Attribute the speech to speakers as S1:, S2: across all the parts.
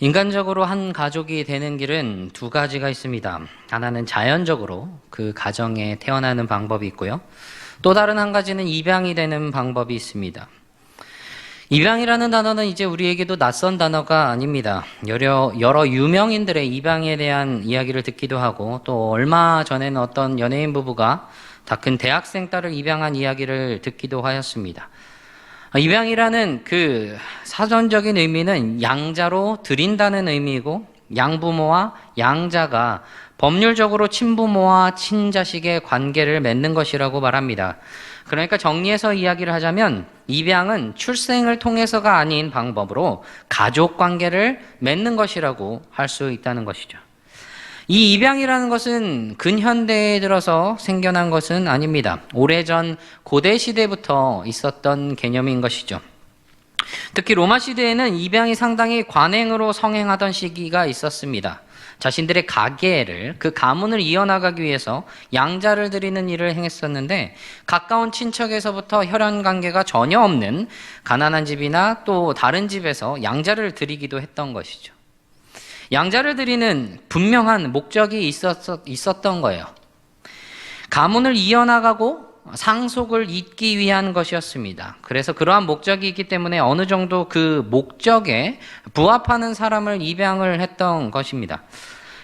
S1: 인간적으로 한 가족이 되는 길은 두 가지가 있습니다. 하나는 자연적으로 그 가정에 태어나는 방법이 있고요. 또 다른 한 가지는 입양이 되는 방법이 있습니다. 입양이라는 단어는 이제 우리에게도 낯선 단어가 아닙니다. 여러 유명인들의 입양에 대한 이야기를 듣기도 하고, 또 얼마 전에는 어떤 연예인 부부가 다 큰 대학생 딸을 입양한 이야기를 듣기도 하였습니다. 입양이라는 그 사전적인 의미는 양자로 드린다는 의미이고, 양부모와 양자가 법률적으로 친부모와 친자식의 관계를 맺는 것이라고 말합니다. 그러니까 정리해서 이야기를 하자면 입양은 출생을 통해서가 아닌 방법으로 가족 관계를 맺는 것이라고 할 수 있다는 것이죠. 이 입양이라는 것은 근현대에 들어서 생겨난 것은 아닙니다. 오래전 고대 시대부터 있었던 개념인 것이죠. 특히 로마 시대에는 입양이 상당히 관행으로 성행하던 시기가 있었습니다. 자신들의 가계를, 그 가문을 이어나가기 위해서 양자를 드리는 일을 행했었는데, 가까운 친척에서부터 혈연 관계가 전혀 없는 가난한 집이나 또 다른 집에서 양자를 드리기도 했던 것이죠. 양자를 드리는 분명한 목적이 있었던 거예요. 가문을 이어나가고 상속을 잇기 위한 것이었습니다. 그래서 그러한 목적이 있기 때문에 어느 정도 그 목적에 부합하는 사람을 입양을 했던 것입니다.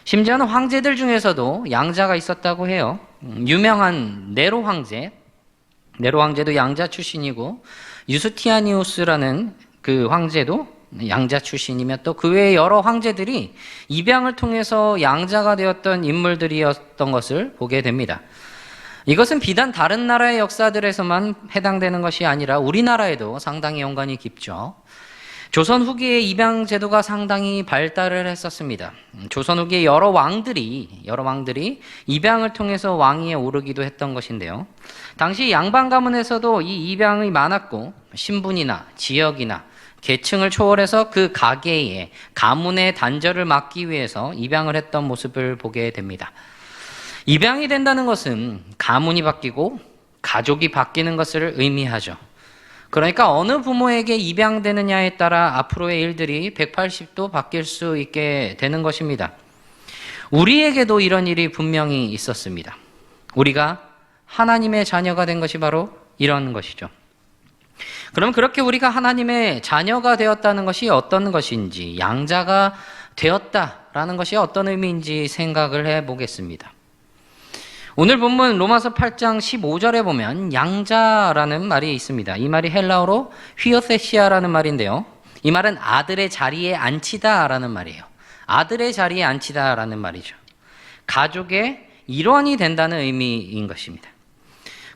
S1: 심지어는 황제들 중에서도 양자가 있었다고 해요. 유명한 네로 황제도 양자 출신이고, 유스티아니우스라는 그 황제도 양자 출신이며, 또 그 외에 여러 황제들이 입양을 통해서 양자가 되었던 인물들이었던 것을 보게 됩니다. 이것은 비단 다른 나라의 역사들에서만 해당되는 것이 아니라 우리나라에도 상당히 연관이 깊죠. 조선 후기에 입양 제도가 상당히 발달을 했었습니다. 조선 후기에 여러 왕들이 입양을 통해서 왕위에 오르기도 했던 것인데요. 당시 양반 가문에서도 이 입양이 많았고, 신분이나 지역이나 계층을 초월해서 그 가계의 가문의 단절을 막기 위해서 입양을 했던 모습을 보게 됩니다. 입양이 된다는 것은 가문이 바뀌고 가족이 바뀌는 것을 의미하죠. 그러니까 어느 부모에게 입양되느냐에 따라 앞으로의 일들이 180도 바뀔 수 있게 되는 것입니다. 우리에게도 이런 일이 분명히 있었습니다. 우리가 하나님의 자녀가 된 것이 바로 이런 것이죠. 그럼 그렇게 우리가 하나님의 자녀가 되었다는 것이 어떤 것인지, 양자가 되었다라는 것이 어떤 의미인지 생각을 해보겠습니다. 오늘 본문 로마서 8장 15절에 보면 양자라는 말이 있습니다. 이 말이 헬라어로 휘어세시아라는 말인데요. 이 말은 아들의 자리에 앉히다라는 말이에요. 아들의 자리에 앉히다라는 말이죠. 가족의 일원이 된다는 의미인 것입니다.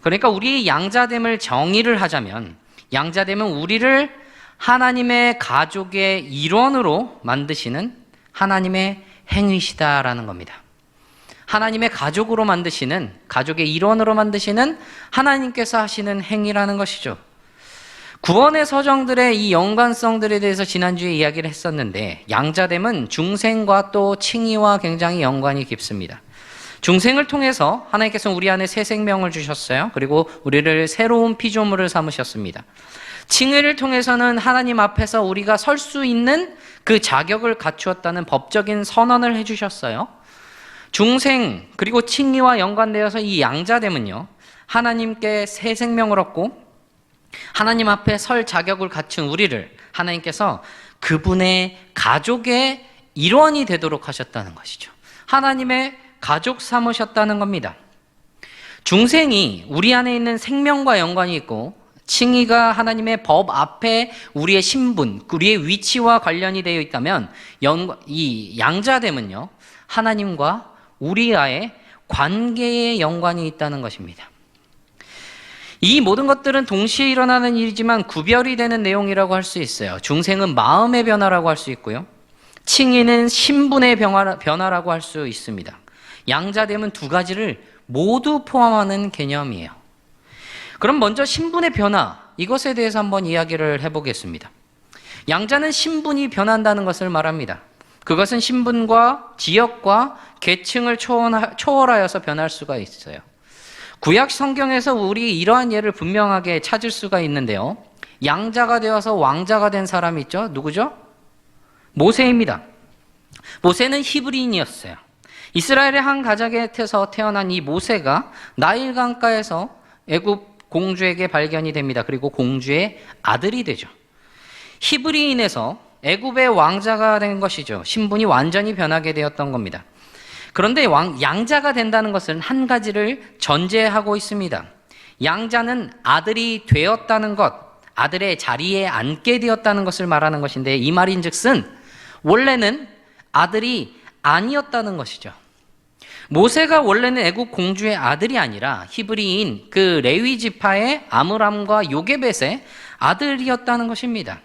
S1: 그러니까 우리의 양자됨을 정의를 하자면, 양자됨은 우리를 하나님의 가족의 일원으로 만드시는 하나님의 행위시다라는 겁니다. 하나님의 가족으로 만드시는, 가족의 일원으로 만드시는 하나님께서 하시는 행위라는 것이죠. 구원의 서정들의 이 연관성들에 대해서 지난주에 이야기를 했었는데, 양자됨은 중생과 또 칭의와 굉장히 연관이 깊습니다. 중생을 통해서 하나님께서 우리 안에 새 생명을 주셨어요. 그리고 우리를 새로운 피조물을 삼으셨습니다. 칭의를 통해서는 하나님 앞에서 우리가 설 수 있는 그 자격을 갖추었다는 법적인 선언을 해주셨어요. 중생 그리고 칭의와 연관되어서 이 양자됨은요, 하나님께 새 생명을 얻고 하나님 앞에 설 자격을 갖춘 우리를 하나님께서 그분의 가족의 일원이 되도록 하셨다는 것이죠. 하나님의 가족 삼으셨다는 겁니다. 중생이 우리 안에 있는 생명과 연관이 있고, 칭의가 하나님의 법 앞에 우리의 신분, 우리의 위치와 관련이 되어 있다면, 이 양자됨은요, 하나님과 우리와의 관계에 연관이 있다는 것입니다. 이 모든 것들은 동시에 일어나는 일이지만 구별이 되는 내용이라고 할 수 있어요. 중생은 마음의 변화라고 할 수 있고요, 칭의는 신분의 변화라고 할 수 있습니다. 양자됨은 두 가지를 모두 포함하는 개념이에요. 그럼 먼저 신분의 변화, 이것에 대해서 한번 이야기를 해보겠습니다. 양자는 신분이 변한다는 것을 말합니다. 그것은 신분과 지역과 계층을 초월하여서 변할 수가 있어요. 구약 성경에서 우리 이러한 예를 분명하게 찾을 수가 있는데요. 양자가 되어서 왕자가 된 사람이 있죠. 누구죠? 모세입니다. 모세는 히브리인이었어요. 이스라엘의 한 가정에서 태어난 이 모세가 나일 강가에서 애굽 공주에게 발견이 됩니다. 그리고 공주의 아들이 되죠. 히브리인에서 애굽의 왕자가 된 것이죠. 신분이 완전히 변하게 되었던 겁니다. 그런데 양자가 된다는 것은 한 가지를 전제하고 있습니다. 양자는 아들이 되었다는 것, 아들의 자리에 앉게 되었다는 것을 말하는 것인데, 이 말인즉슨 원래는 아들이 아니었다는 것이죠. 모세가 원래는 애굽 공주의 아들이 아니라 히브리인 그 레위 지파의 아므람과 요게벳의 아들이었다는 것입니다.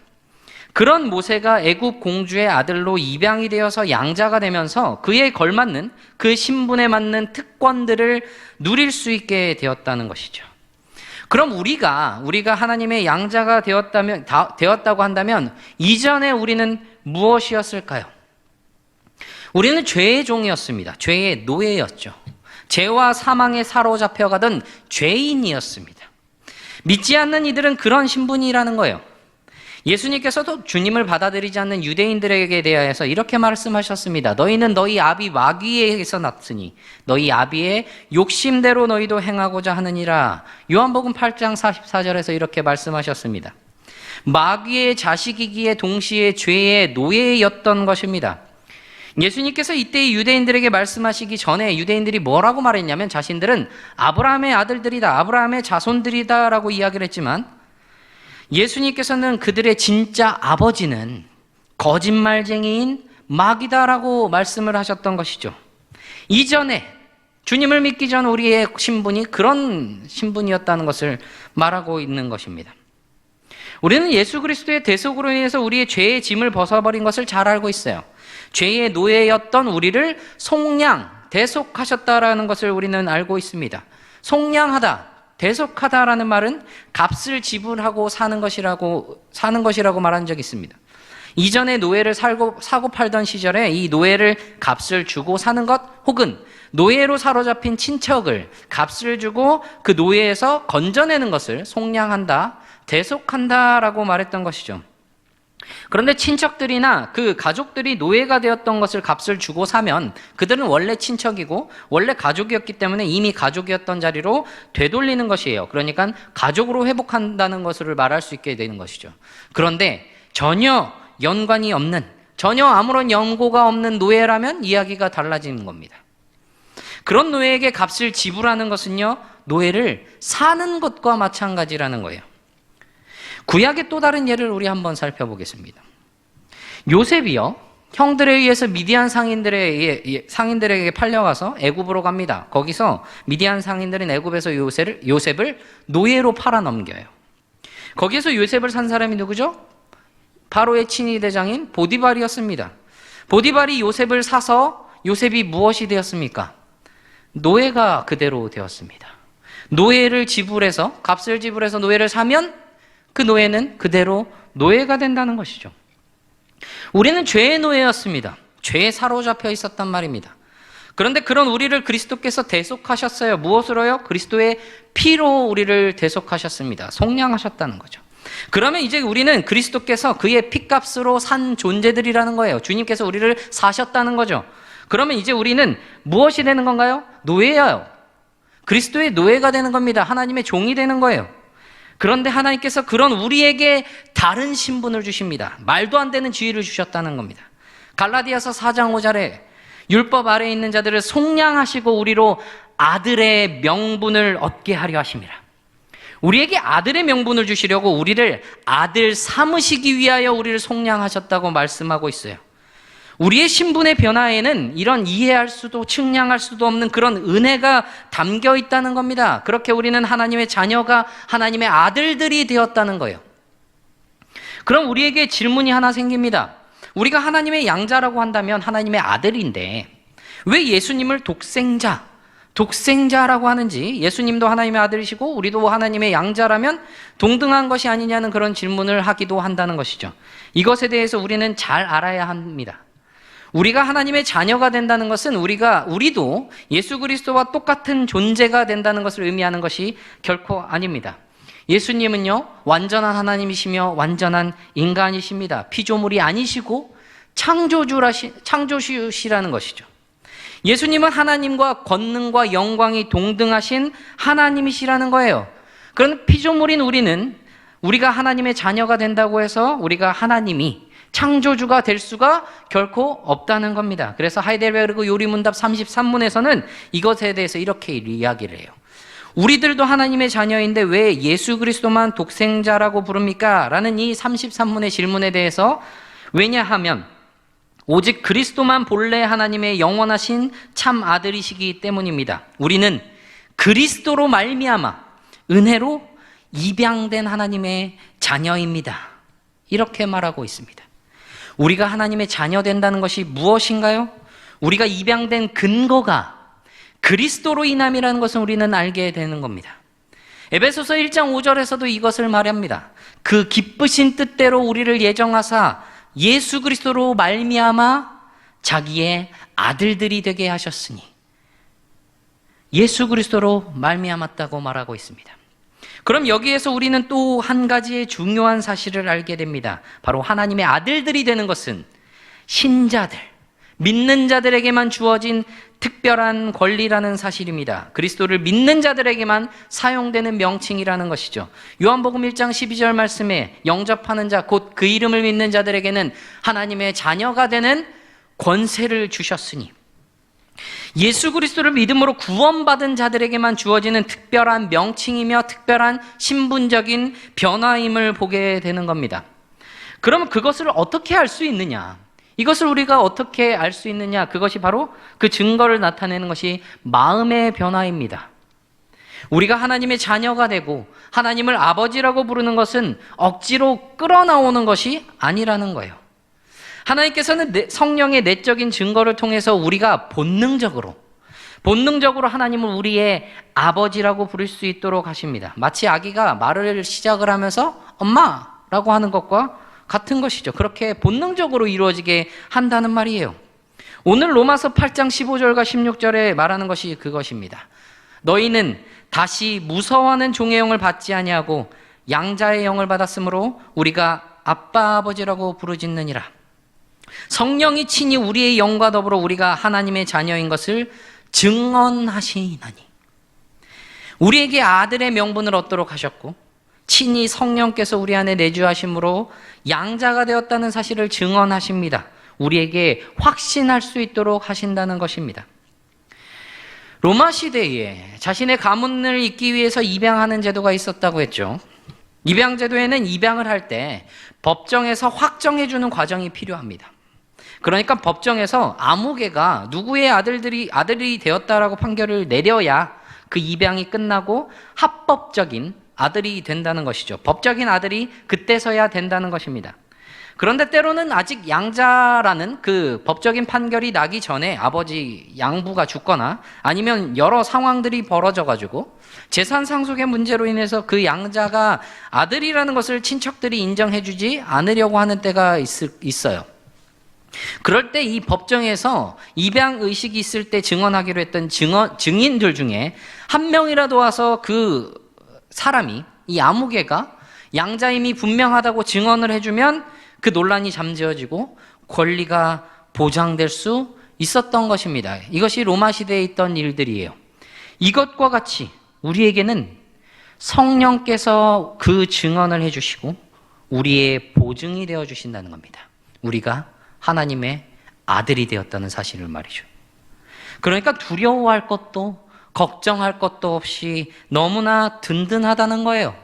S1: 그런 모세가 애굽 공주의 아들로 입양이 되어서 양자가 되면서 그에 걸맞는 그 신분에 맞는 특권들을 누릴 수 있게 되었다는 것이죠. 그럼 우리가 하나님의 양자가 되었다고 한다면 이전에 우리는 무엇이었을까요? 우리는 죄의 종이었습니다. 죄의 노예였죠. 죄와 사망에 사로잡혀가던 죄인이었습니다. 믿지 않는 이들은 그런 신분이라는 거예요. 예수님께서도 주님을 받아들이지 않는 유대인들에게 대하여서 이렇게 말씀하셨습니다. 너희는 너희 아비 마귀에게서 났으니 너희 아비의 욕심대로 너희도 행하고자 하느니라. 요한복음 8장 44절에서 이렇게 말씀하셨습니다. 마귀의 자식이기에 동시에 죄의 노예였던 것입니다. 예수님께서 이때 유대인들에게 말씀하시기 전에 유대인들이 뭐라고 말했냐면 자신들은 아브라함의 아들들이다, 아브라함의 자손들이다 라고 이야기를 했지만 예수님께서는 그들의 진짜 아버지는 거짓말쟁이인 마귀다라고 말씀을 하셨던 것이죠. 이전에 주님을 믿기 전 우리의 신분이 그런 신분이었다는 것을 말하고 있는 것입니다. 우리는 예수 그리스도의 대속으로 인해서 우리의 죄의 짐을 벗어버린 것을 잘 알고 있어요. 죄의 노예였던 우리를 송량, 대속하셨다라는 것을 우리는 알고 있습니다. 송량하다, 대속하다라는 말은 값을 지불하고 사는 것이라고 말한 적이 있습니다. 이전에 노예를 사고 팔던 시절에 이 노예를 값을 주고 사는 것, 혹은 노예로 사로잡힌 친척을 값을 주고 그 노예에서 건져내는 것을 송량한다, 대속한다라고 말했던 것이죠. 그런데 친척들이나 그 가족들이 노예가 되었던 것을 값을 주고 사면 그들은 원래 친척이고 원래 가족이었기 때문에 이미 가족이었던 자리로 되돌리는 것이에요. 그러니까 가족으로 회복한다는 것을 말할 수 있게 되는 것이죠. 그런데 전혀 연관이 없는, 전혀 아무런 연고가 없는 노예라면 이야기가 달라지는 겁니다. 그런 노예에게 값을 지불하는 것은요, 노예를 사는 것과 마찬가지라는 거예요. 구약의 또 다른 예를 우리 한번 살펴보겠습니다. 요셉이요, 형들에 의해서 미디안 상인들에게 팔려가서 애굽으로 갑니다. 거기서 미디안 상인들은 애굽에서 요셉을 노예로 팔아넘겨요. 거기에서 요셉을 산 사람이 누구죠? 바로의 친위 대장인 보디발이었습니다. 보디발이 요셉을 사서 요셉이 무엇이 되었습니까? 노예가 그대로 되었습니다. 노예를 지불해서, 값을 지불해서 노예를 사면 그 노예는 그대로 노예가 된다는 것이죠. 우리는 죄의 노예였습니다. 죄에 사로잡혀 있었단 말입니다. 그런데 그런 우리를 그리스도께서 대속하셨어요. 무엇으로요? 그리스도의 피로 우리를 대속하셨습니다. 속량하셨다는 거죠. 그러면 이제 우리는 그리스도께서 그의 피값으로 산 존재들이라는 거예요. 주님께서 우리를 사셨다는 거죠. 그러면 이제 우리는 무엇이 되는 건가요? 노예예요. 그리스도의 노예가 되는 겁니다. 하나님의 종이 되는 거예요. 그런데 하나님께서 그런 우리에게 다른 신분을 주십니다. 말도 안 되는 지위를 주셨다는 겁니다. 갈라디아서 4장 5절에 율법 아래에 있는 자들을 속량하시고 우리로 아들의 명분을 얻게 하려 하심이라. 우리에게 아들의 명분을 주시려고 우리를 아들 삼으시기 위하여 우리를 속량하셨다고 말씀하고 있어요. 우리의 신분의 변화에는 이런 이해할 수도 측량할 수도 없는 그런 은혜가 담겨 있다는 겁니다. 그렇게 우리는 하나님의 자녀가, 하나님의 아들들이 되었다는 거예요. 그럼 우리에게 질문이 하나 생깁니다. 우리가 하나님의 양자라고 한다면 하나님의 아들인데 왜 예수님을 독생자라고 하는지, 예수님도 하나님의 아들이시고 우리도 하나님의 양자라면 동등한 것이 아니냐는 그런 질문을 하기도 한다는 것이죠. 이것에 대해서 우리는 잘 알아야 합니다. 우리가 하나님의 자녀가 된다는 것은 우리도 예수 그리스도와 똑같은 존재가 된다는 것을 의미하는 것이 결코 아닙니다. 예수님은요, 완전한 하나님이시며 완전한 인간이십니다. 피조물이 아니시고 창조주시라는 것이죠. 예수님은 하나님과 권능과 영광이 동등하신 하나님이시라는 거예요. 그런 피조물인 우리가 하나님의 자녀가 된다고 해서 우리가 하나님이 창조주가 될 수가 결코 없다는 겁니다. 그래서 하이델베르그 요리문답 33문에서는 이것에 대해서 이렇게 이야기를 해요. 우리들도 하나님의 자녀인데 왜 예수 그리스도만 독생자라고 부릅니까? 라는 이 33문의 질문에 대해서, 왜냐하면 오직 그리스도만 본래 하나님의 영원하신 참 아들이시기 때문입니다. 우리는 그리스도로 말미암아 은혜로 입양된 하나님의 자녀입니다. 이렇게 말하고 있습니다. 우리가 하나님의 자녀 된다는 것이 무엇인가요? 우리가 입양된 근거가 그리스도로 인함이라는 것을 우리는 알게 되는 겁니다. 에베소서 1장 5절에서도 이것을 말합니다. 그 기쁘신 뜻대로 우리를 예정하사 예수 그리스도로 말미암아 자기의 아들들이 되게 하셨으니, 예수 그리스도로 말미암았다고 말하고 있습니다. 그럼 여기에서 우리는 또 한 가지의 중요한 사실을 알게 됩니다. 바로 하나님의 아들들이 되는 것은 신자들, 믿는 자들에게만 주어진 특별한 권리라는 사실입니다. 그리스도를 믿는 자들에게만 사용되는 명칭이라는 것이죠. 요한복음 1장 12절 말씀에 영접하는 자, 곧 그 이름을 믿는 자들에게는 하나님의 자녀가 되는 권세를 주셨으니, 예수 그리스도를 믿음으로 구원받은 자들에게만 주어지는 특별한 명칭이며 특별한 신분적인 변화임을 보게 되는 겁니다. 그러면 그것을 어떻게 알 수 있느냐? 이것을 우리가 어떻게 알 수 있느냐? 그것이 바로 그 증거를 나타내는 것이 마음의 변화입니다. 우리가 하나님의 자녀가 되고 하나님을 아버지라고 부르는 것은 억지로 끌어나오는 것이 아니라는 거예요. 하나님께서는 성령의 내적인 증거를 통해서 우리가 본능적으로 하나님을 우리의 아버지라고 부를 수 있도록 하십니다. 마치 아기가 말을 시작을 하면서 엄마라고 하는 것과 같은 것이죠. 그렇게 본능적으로 이루어지게 한다는 말이에요. 오늘 로마서 8장 15절과 16절에 말하는 것이 그것입니다. 너희는 다시 무서워하는 종의 영을 받지 아니하고 양자의 영을 받았으므로 우리가 아빠 아버지라고 부르짖느니라. 성령이 친히 우리의 영과 더불어 우리가 하나님의 자녀인 것을 증언하시나니, 우리에게 아들의 명분을 얻도록 하셨고 친히 성령께서 우리 안에 내주하심으로 양자가 되었다는 사실을 증언하십니다. 우리에게 확신할 수 있도록 하신다는 것입니다. 로마 시대에 자신의 가문을 잇기 위해서 입양하는 제도가 있었다고 했죠. 입양 제도에는 입양을 할 때 법정에서 확정해 주는 과정이 필요합니다. 그러니까 법정에서 아무개가 누구의 아들이 되었다라고 판결을 내려야 그 입양이 끝나고 합법적인 아들이 된다는 것이죠. 법적인 아들이 그때서야 된다는 것입니다. 그런데 때로는 아직 양자라는 그 법적인 판결이 나기 전에 아버지 양부가 죽거나 아니면 여러 상황들이 벌어져가지고 재산 상속의 문제로 인해서 그 양자가 아들이라는 것을 친척들이 인정해주지 않으려고 하는 때가 있어요. 그럴 때 이 법정에서 입양 의식이 있을 때 증언하기로 했던 증인들 중에 한 명이라도 와서 그 사람이, 이 아무개가 양자임이 분명하다고 증언을 해주면 그 논란이 잠재워지고 권리가 보장될 수 있었던 것입니다. 이것이 로마 시대에 있던 일들이에요. 이것과 같이 우리에게는 성령께서 그 증언을 해주시고 우리의 보증이 되어주신다는 겁니다. 우리가 하나님의 아들이 되었다는 사실을 말이죠. 그러니까 두려워할 것도 걱정할 것도 없이 너무나 든든하다는 거예요.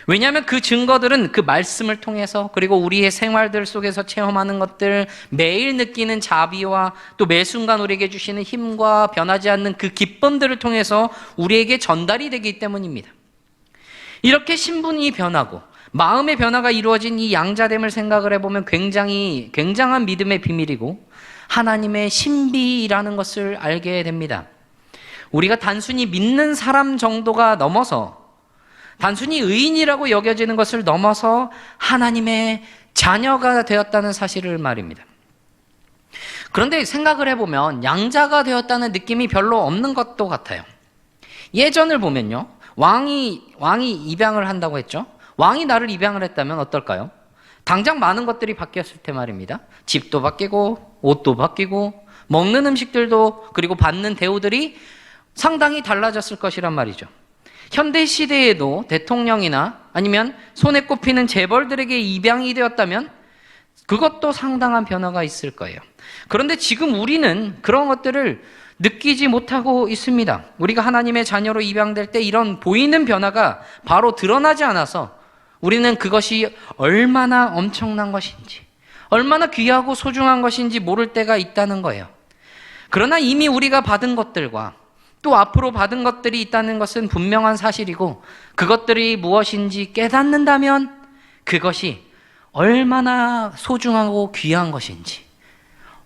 S1: 왜냐하면 그 증거들은 그 말씀을 통해서, 그리고 우리의 생활들 속에서 체험하는 것들, 매일 느끼는 자비와 또 매 순간 우리에게 주시는 힘과 변하지 않는 그 기쁨들을 통해서 우리에게 전달이 되기 때문입니다. 이렇게 신분이 변하고 마음의 변화가 이루어진 이 양자됨을 생각을 해보면 굉장한 믿음의 비밀이고 하나님의 신비라는 것을 알게 됩니다. 우리가 단순히 믿는 사람 정도가 넘어서, 단순히 의인이라고 여겨지는 것을 넘어서 하나님의 자녀가 되었다는 사실을 말입니다. 그런데 생각을 해보면 양자가 되었다는 느낌이 별로 없는 것도 같아요. 예전을 보면요, 왕이 입양을 한다고 했죠. 왕이 나를 입양을 했다면 어떨까요? 당장 많은 것들이 바뀌었을 때 말입니다. 집도 바뀌고 옷도 바뀌고 먹는 음식들도 그리고 받는 대우들이 상당히 달라졌을 것이란 말이죠. 현대 시대에도 대통령이나 아니면 손에 꼽히는 재벌들에게 입양이 되었다면 그것도 상당한 변화가 있을 거예요. 그런데 지금 우리는 그런 것들을 느끼지 못하고 있습니다. 우리가 하나님의 자녀로 입양될 때 이런 보이는 변화가 바로 드러나지 않아서 우리는 그것이 얼마나 엄청난 것인지, 얼마나 귀하고 소중한 것인지 모를 때가 있다는 거예요. 그러나 이미 우리가 받은 것들과 또 앞으로 받은 것들이 있다는 것은 분명한 사실이고, 그것들이 무엇인지 깨닫는다면 그것이 얼마나 소중하고 귀한 것인지,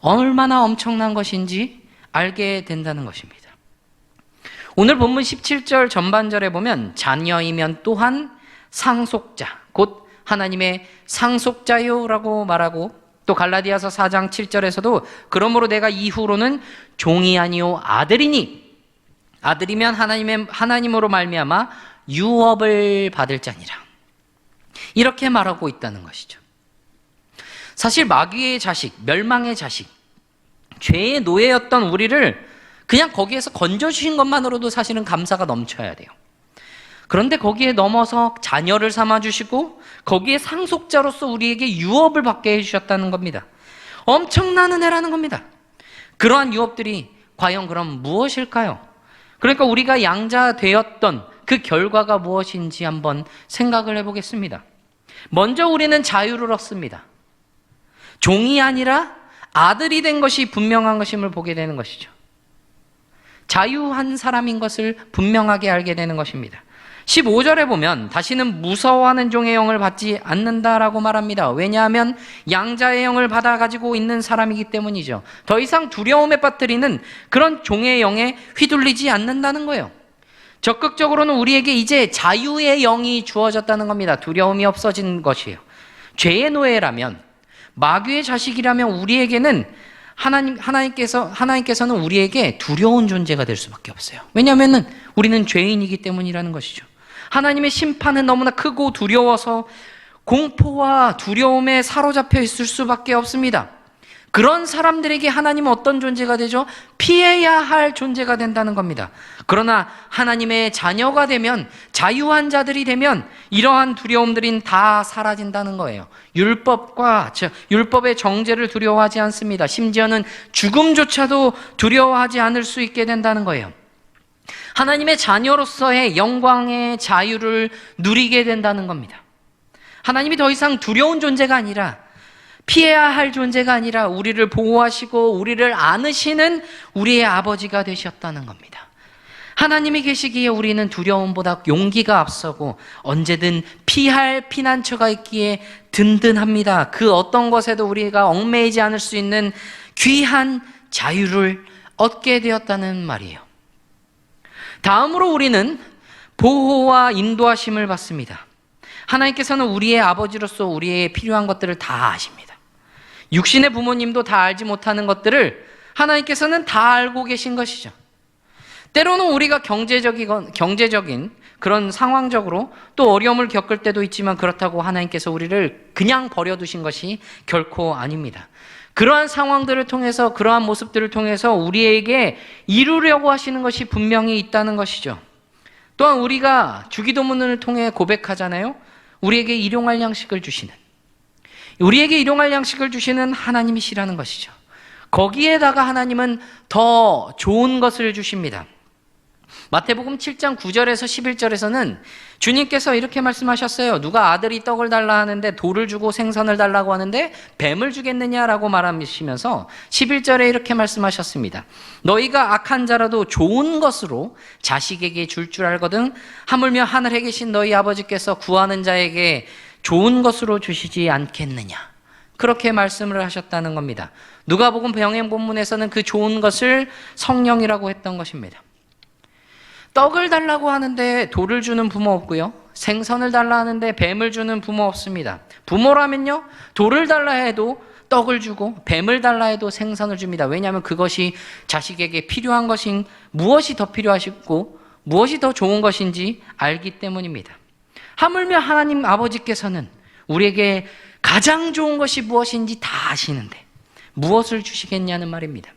S1: 얼마나 엄청난 것인지 알게 된다는 것입니다. 오늘 본문 17절 전반절에 보면 자녀이면 또한 상속자, 곧 하나님의 상속자요라고 말하고, 또 갈라디아서 4장 7절에서도 그러므로 내가 이후로는 종이 아니요 아들이니, 아들이면 하나님으로 말미암아 유업을 받을 자니라, 이렇게 말하고 있다는 것이죠. 사실 마귀의 자식, 멸망의 자식, 죄의 노예였던 우리를 그냥 거기에서 건져주신 것만으로도 사실은 감사가 넘쳐야 돼요. 그런데 거기에 넘어서 자녀를 삼아주시고 거기에 상속자로서 우리에게 유업을 받게 해주셨다는 겁니다. 엄청난 은혜라는 겁니다. 그러한 유업들이 과연 그럼 무엇일까요? 그러니까 우리가 양자 되었던 그 결과가 무엇인지 한번 생각을 해보겠습니다. 먼저 우리는 자유를 얻습니다. 종이 아니라 아들이 된 것이 분명한 것임을 보게 되는 것이죠. 자유한 사람인 것을 분명하게 알게 되는 것입니다. 15절에 보면 다시는 무서워하는 종의 영을 받지 않는다라고 말합니다. 왜냐하면 양자의 영을 받아가지고 있는 사람이기 때문이죠. 더 이상 두려움에 빠뜨리는 그런 종의 영에 휘둘리지 않는다는 거예요. 적극적으로는 우리에게 이제 자유의 영이 주어졌다는 겁니다. 두려움이 없어진 것이에요. 죄의 노예라면, 마귀의 자식이라면 우리에게는 하나님께서는 우리에게 두려운 존재가 될 수밖에 없어요. 왜냐하면 우리는 죄인이기 때문이라는 것이죠. 하나님의 심판은 너무나 크고 두려워서 공포와 두려움에 사로잡혀 있을 수밖에 없습니다. 그런 사람들에게 하나님은 어떤 존재가 되죠? 피해야 할 존재가 된다는 겁니다. 그러나 하나님의 자녀가 되면, 자유한 자들이 되면 이러한 두려움들은 다 사라진다는 거예요. 율법의 정죄를 두려워하지 않습니다. 심지어는 죽음조차도 두려워하지 않을 수 있게 된다는 거예요. 하나님의 자녀로서의 영광의 자유를 누리게 된다는 겁니다. 하나님이 더 이상 두려운 존재가 아니라, 피해야 할 존재가 아니라 우리를 보호하시고 우리를 안으시는 우리의 아버지가 되셨다는 겁니다. 하나님이 계시기에 우리는 두려움보다 용기가 앞서고 언제든 피할 피난처가 있기에 든든합니다. 그 어떤 것에도 우리가 얽매이지 않을 수 있는 귀한 자유를 얻게 되었다는 말이에요. 다음으로 우리는 보호와 인도하심을 받습니다. 하나님께서는 우리의 아버지로서 우리의 필요한 것들을 다 아십니다. 육신의 부모님도 다 알지 못하는 것들을 하나님께서는 다 알고 계신 것이죠. 때로는 우리가 경제적인 그런 상황적으로 또 어려움을 겪을 때도 있지만, 그렇다고 하나님께서 우리를 그냥 버려두신 것이 결코 아닙니다. 그러한 상황들을 통해서, 그러한 모습들을 통해서 우리에게 이루려고 하시는 것이 분명히 있다는 것이죠. 또한 우리가 주기도문을 통해 고백하잖아요. 우리에게 일용할 양식을 주시는, 우리에게 일용할 양식을 주시는 하나님이시라는 것이죠. 거기에다가 하나님은 더 좋은 것을 주십니다. 마태복음 7장 9절에서 11절에서는 주님께서 이렇게 말씀하셨어요. 누가 아들이 떡을 달라 하는데 돌을 주고 생선을 달라고 하는데 뱀을 주겠느냐라고 말하시면서 11절에 이렇게 말씀하셨습니다. 너희가 악한 자라도 좋은 것으로 자식에게 줄 알거든 하물며 하늘에 계신 너희 아버지께서 구하는 자에게 좋은 것으로 주시지 않겠느냐, 그렇게 말씀을 하셨다는 겁니다. 누가복음 병행 본문에서는 그 좋은 것을 성령이라고 했던 것입니다. 떡을 달라고 하는데 돌을 주는 부모 없고요, 생선을 달라 하는데 뱀을 주는 부모 없습니다. 부모라면요, 돌을 달라 해도 떡을 주고 뱀을 달라 해도 생선을 줍니다. 왜냐하면 그것이 자식에게 필요한 것인, 무엇이 더 필요하시고 무엇이 더 좋은 것인지 알기 때문입니다. 하물며 하나님 아버지께서는 우리에게 가장 좋은 것이 무엇인지 다 아시는데 무엇을 주시겠냐는 말입니다.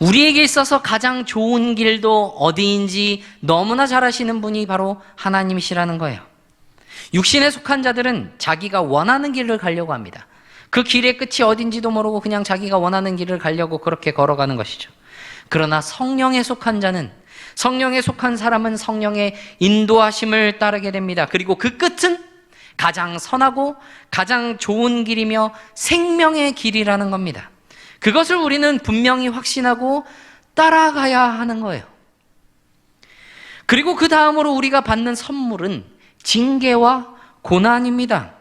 S1: 우리에게 있어서 가장 좋은 길도 어디인지 너무나 잘 아시는 분이 바로 하나님이시라는 거예요. 육신에 속한 자들은 자기가 원하는 길을 가려고 합니다. 그 길의 끝이 어딘지도 모르고 그냥 자기가 원하는 길을 가려고 그렇게 걸어가는 것이죠. 그러나 성령에 속한 자는, 성령에 속한 사람은 성령의 인도하심을 따르게 됩니다. 그리고 그 끝은 가장 선하고 가장 좋은 길이며 생명의 길이라는 겁니다. 그것을 우리는 분명히 확신하고 따라가야 하는 거예요. 그리고 그 다음으로 우리가 받는 선물은 징계와 고난입니다.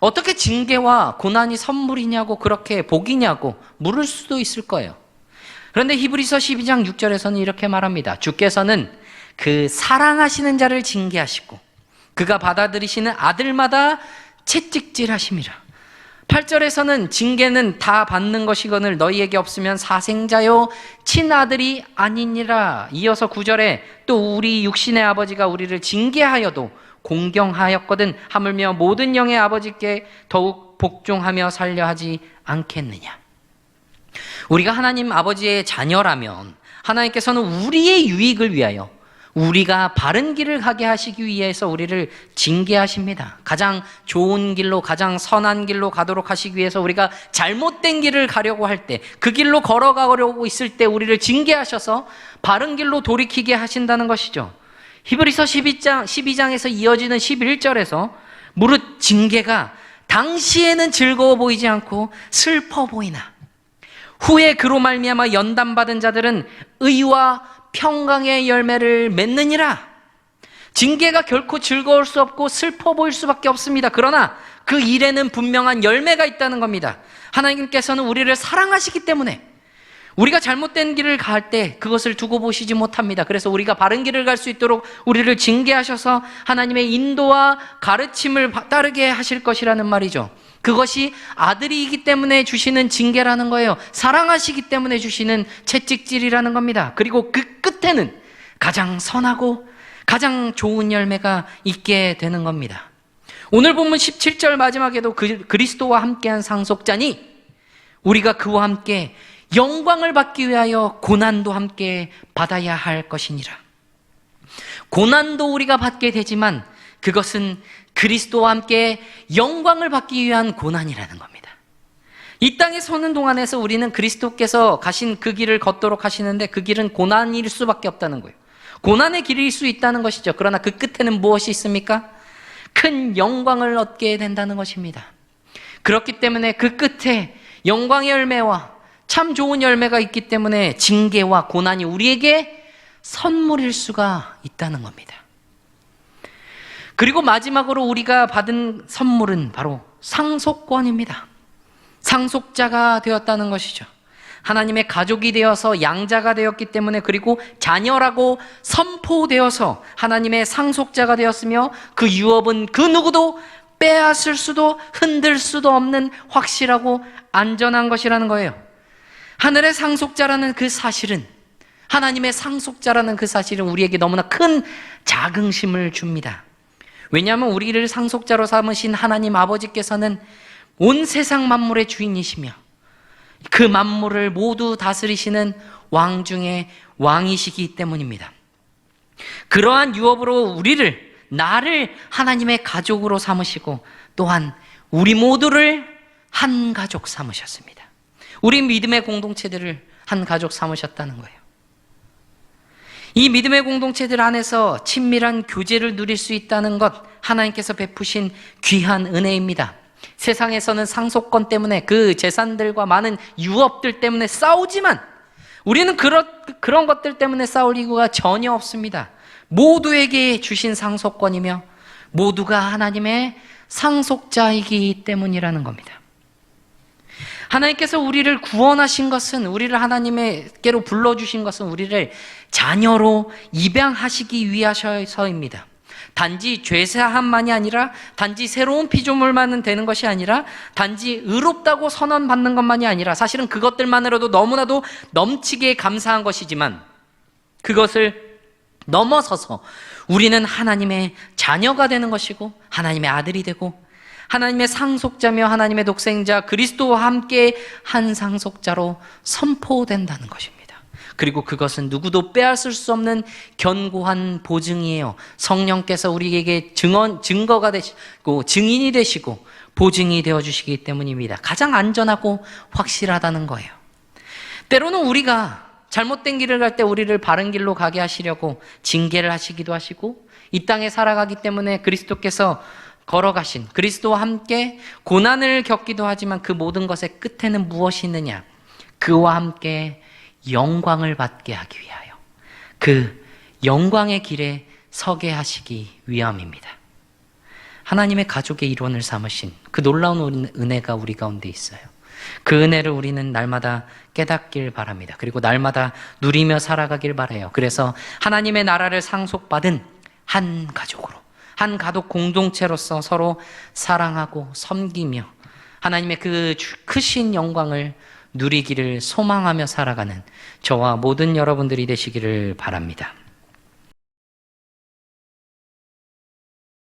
S1: 어떻게 징계와 고난이 선물이냐고, 그렇게 복이냐고 물을 수도 있을 거예요. 그런데 히브리서 12장 6절에서는 이렇게 말합니다. 주께서는 그 사랑하시는 자를 징계하시고 그가 받아들이시는 아들마다 채찍질하심이라. 8절에서는 징계는 다 받는 것이거늘 너희에게 없으면 사생자요 친아들이 아니니라. 이어서 9절에 또 우리 육신의 아버지가 우리를 징계하여도 공경하였거든 하물며 모든 영의 아버지께 더욱 복종하며 살려 하지 않겠느냐. 우리가 하나님 아버지의 자녀라면 하나님께서는 우리의 유익을 위하여, 우리가 바른 길을 가게 하시기 위해서 우리를 징계하십니다. 가장 좋은 길로, 가장 선한 길로 가도록 하시기 위해서 우리가 잘못된 길을 가려고 할 때, 그 길로 걸어가려고 있을 때 우리를 징계하셔서 바른 길로 돌이키게 하신다는 것이죠. 히브리서 12장에서 이어지는 11절에서 무릇 징계가 당시에는 즐거워 보이지 않고 슬퍼 보이나 후에 그로 말미암아 연단받은 자들은 의와 평강의 열매를 맺느니라. 징계가 결코 즐거울 수 없고 슬퍼 보일 수밖에 없습니다. 그러나 그 일에는 분명한 열매가 있다는 겁니다. 하나님께서는 우리를 사랑하시기 때문에 우리가 잘못된 길을 갈 때 그것을 두고 보시지 못합니다. 그래서 우리가 바른 길을 갈 수 있도록 우리를 징계하셔서 하나님의 인도와 가르침을 따르게 하실 것이라는 말이죠. 그것이 아들이기 때문에 주시는 징계라는 거예요. 사랑하시기 때문에 주시는 채찍질이라는 겁니다. 그리고 그 끝에는 가장 선하고 가장 좋은 열매가 있게 되는 겁니다. 오늘 본문 17절 마지막에도 그리스도와 함께한 상속자니 우리가 그와 함께 영광을 받기 위하여 고난도 함께 받아야 할 것이니라. 고난도 우리가 받게 되지만 그것은 그리스도와 함께 영광을 받기 위한 고난이라는 겁니다. 이 땅에 서는 동안에서 우리는 그리스도께서 가신 그 길을 걷도록 하시는데 그 길은 고난일 수밖에 없다는 거예요. 고난의 길일 수 있다는 것이죠. 그러나 그 끝에는 무엇이 있습니까? 큰 영광을 얻게 된다는 것입니다. 그렇기 때문에 그 끝에 영광의 열매와 참 좋은 열매가 있기 때문에 징계와 고난이 우리에게 선물일 수가 있다는 겁니다. 그리고 마지막으로 우리가 받은 선물은 바로 상속권입니다. 상속자가 되었다는 것이죠. 하나님의 가족이 되어서 양자가 되었기 때문에, 그리고 자녀라고 선포되어서 하나님의 상속자가 되었으며 그 유업은 그 누구도 빼앗을 수도 흔들 수도 없는 확실하고 안전한 것이라는 거예요. 하늘의 상속자라는 그 사실은, 하나님의 상속자라는 그 사실은 우리에게 너무나 큰 자긍심을 줍니다. 왜냐하면 우리를 상속자로 삼으신 하나님 아버지께서는 온 세상 만물의 주인이시며 그 만물을 모두 다스리시는 왕 중에 왕이시기 때문입니다. 그러한 유업으로 나를 하나님의 가족으로 삼으시고 또한 우리 모두를 한 가족 삼으셨습니다. 우리 믿음의 공동체들을 한 가족 삼으셨다는 거예요. 이 믿음의 공동체들 안에서 친밀한 교제를 누릴 수 있다는 것, 하나님께서 베푸신 귀한 은혜입니다. 세상에서는 상속권 때문에 그 재산들과 많은 유업들 때문에 싸우지만 우리는 그런 것들 때문에 싸울 이유가 전혀 없습니다. 모두에게 주신 상속권이며 모두가 하나님의 상속자이기 때문이라는 겁니다. 하나님께서 우리를 구원하신 것은, 우리를 하나님께로 불러주신 것은 우리를 자녀로 입양하시기 위하셔서입니다. 단지 죄사함만이 아니라, 단지 새로운 피조물만은 되는 것이 아니라, 단지 의롭다고 선언받는 것만이 아니라, 사실은 그것들만으로도 너무나도 넘치게 감사한 것이지만 그것을 넘어서서 우리는 하나님의 자녀가 되는 것이고 하나님의 아들이 되고 하나님의 상속자며 하나님의 독생자 그리스도와 함께 한 상속자로 선포된다는 것입니다. 그리고 그것은 누구도 빼앗을 수 없는 견고한 보증이에요. 성령께서 우리에게 증거가 되시고 증인이 되시고 보증이 되어주시기 때문입니다. 가장 안전하고 확실하다는 거예요. 때로는 우리가 잘못된 길을 갈 때 우리를 바른 길로 가게 하시려고 징계를 하시기도 하시고, 이 땅에 살아가기 때문에 그리스도께서 걸어가신 그리스도와 함께 고난을 겪기도 하지만 그 모든 것의 끝에는 무엇이 있느냐? 그와 함께 영광을 받게 하기 위하여 그 영광의 길에 서게 하시기 위함입니다. 하나님의 가족의 일원을 삼으신 그 놀라운 은혜가 우리 가운데 있어요. 그 은혜를 우리는 날마다 깨닫길 바랍니다. 그리고 날마다 누리며 살아가길 바라요. 그래서 하나님의 나라를 상속받은 한 가족으로, 한 가족 공동체로서 서로 사랑하고 섬기며 하나님의 그 크신 영광을 누리기를 소망하며 살아가는 저와 모든 여러분들이 되시기를 바랍니다.